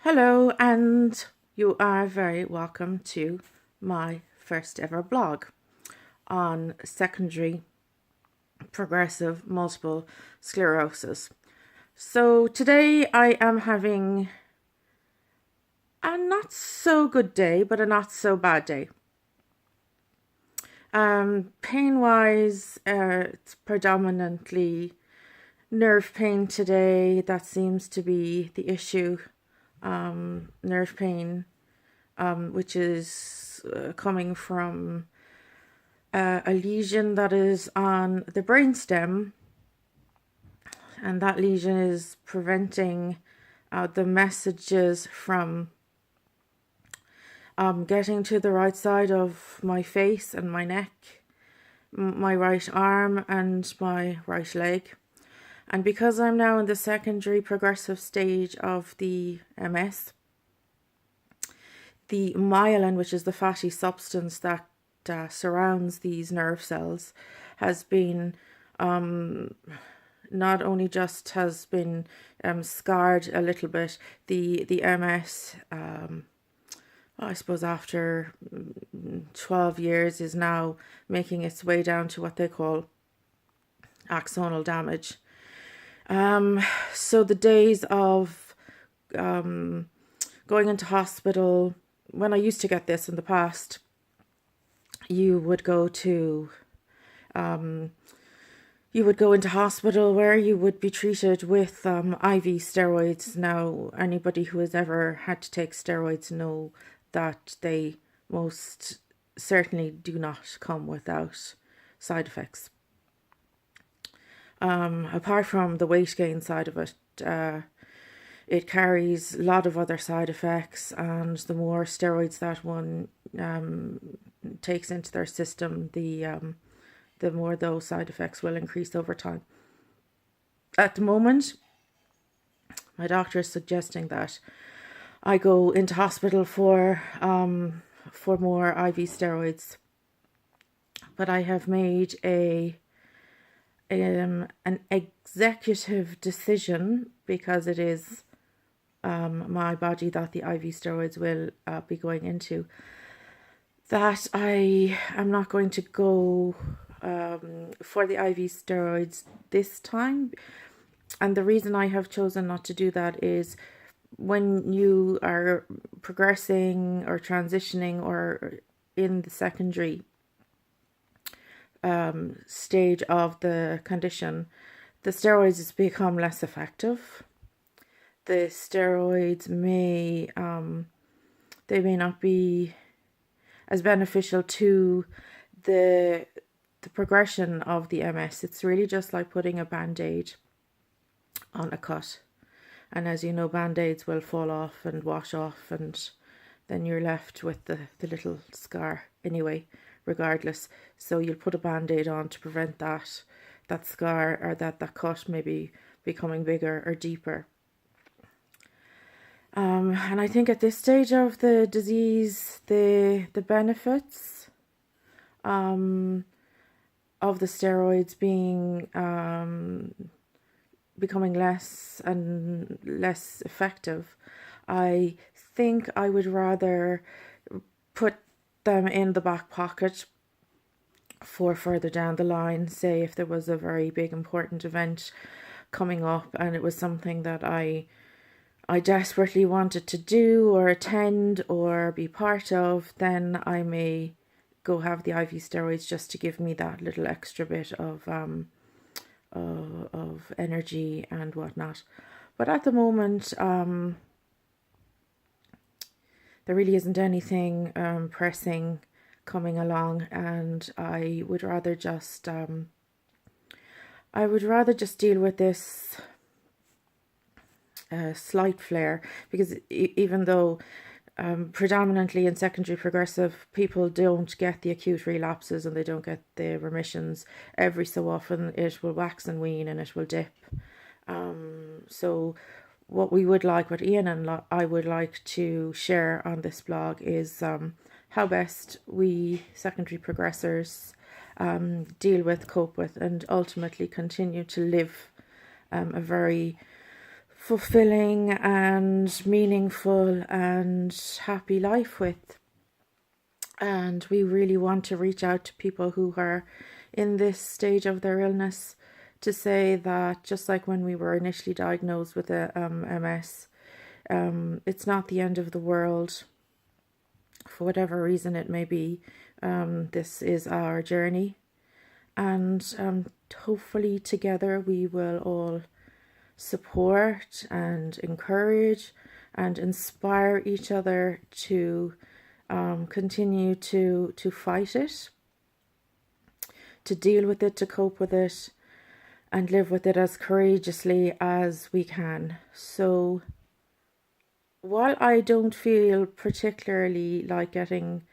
Hello, and you are very welcome to my first ever blog on secondary progressive multiple sclerosis. So today I am having a not so good day, but a not so bad day. Pain wise, it's predominantly nerve pain today. That seems to be the issue. Nerve pain, which is coming from a lesion that is on the brainstem, and that lesion is preventing the messages from getting to the right side of my face and my neck, my right arm and my right leg. And because I'm now in the secondary progressive stage of the MS, the myelin, which is the fatty substance that surrounds these nerve cells, has been not only just has been scarred a little bit. The MS, I suppose after 12 years, is now making its way down to what they call axonal damage. So the days of going into hospital, when I used to get this in the past, you would go into hospital where you would be treated with IV steroids. Now, anybody who has ever had to take steroids know that they most certainly do not come without side effects. Apart from the weight gain side of it, it carries a lot of other side effects, and the more steroids that one takes into their system, the more those side effects will increase over time. At the moment, my doctor is suggesting that I go into hospital for more IV steroids, but I have made an executive decision, because it is my body that the IV steroids will be going into, that I am not going to go for the IV steroids this time. And the reason I have chosen not to do that is when you are progressing or transitioning or in the secondary stage of the condition, the steroids become less effective. The steroids may not be as beneficial to the progression of the MS. It's really just like putting a band-aid on a cut, and as you know, band-aids will fall off and wash off, and then you're left with the little scar anyway, regardless. So you'll put a band-aid on to prevent that scar or that cut maybe becoming bigger or deeper. And I think at this stage of the disease, the benefits of the steroids being becoming less and less effective, I think I would rather put them in the back pocket for further down the line. Say if there was a very big important event coming up and it was something that I desperately wanted to do or attend or be part of, then I may go have the IV steroids just to give me that little extra bit of energy and whatnot. But at the moment, there really isn't anything pressing coming along, and I would rather just deal with this slight flare, because even though predominantly in secondary progressive, people don't get the acute relapses and they don't get the remissions. Every so often it will wax and wane and it will dip. So what we would like, what Ian and I would like to share on this blog is how best we secondary progressors deal with, cope with, and ultimately continue to live a very fulfilling and meaningful and happy life with. And we really want to reach out to people who are in this stage of their illness to say that just like when we were initially diagnosed with a MS, it's not the end of the world. For whatever reason it may be, this is our journey, and hopefully together we will all support and encourage and inspire each other to continue to fight it, to deal with it, to cope with it, and live with it as courageously as we can. So while I don't feel particularly like getting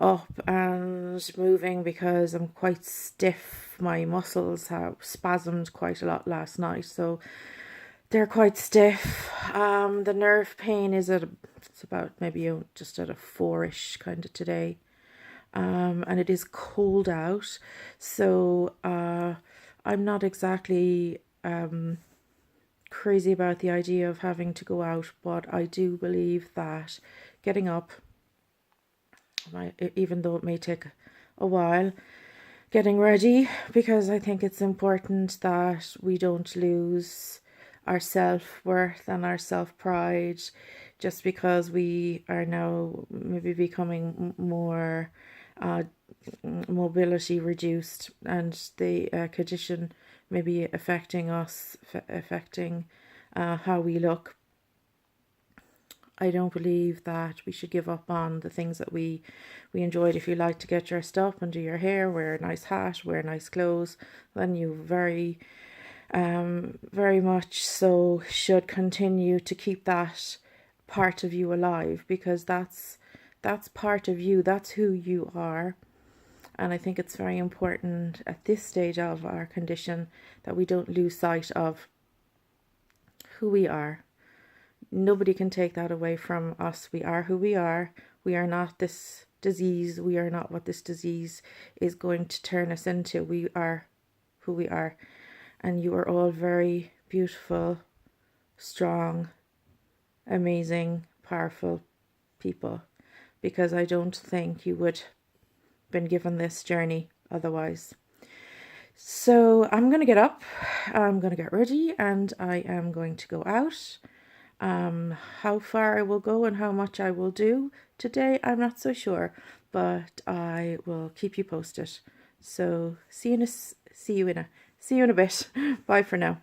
up and moving because I'm quite stiff, my muscles have spasmed quite a lot last night, so they're quite stiff. The nerve pain is it's about maybe just at a 4-ish kind of today. And it is cold out, so I'm not exactly crazy about the idea of having to go out, but I do believe that getting up, even though it may take a while, getting ready, because I think it's important that we don't lose our self-worth and our self-pride just because we are now maybe becoming more mobility reduced, and the condition maybe affecting us, affecting how we look. I don't believe that we should give up on the things that we enjoyed. If you like to get dressed up and do your hair, wear a nice hat, wear nice clothes, then you very much so should continue to keep that part of you alive, because that's part of you, that's who you are. And I think it's very important at this stage of our condition that we don't lose sight of who we are. Nobody can take that away from us. We are who we are. We are not this disease. We are not what this disease is going to turn us into. We are who we are. And you are all very beautiful, strong, amazing, powerful people, because I don't think you would have been given this journey otherwise. So I'm going to get up, I'm going to get ready, and I am going to go out. How far I will go and how much I will do today, I'm not so sure, but I will keep you posted. So see you in a bit. Bye for now.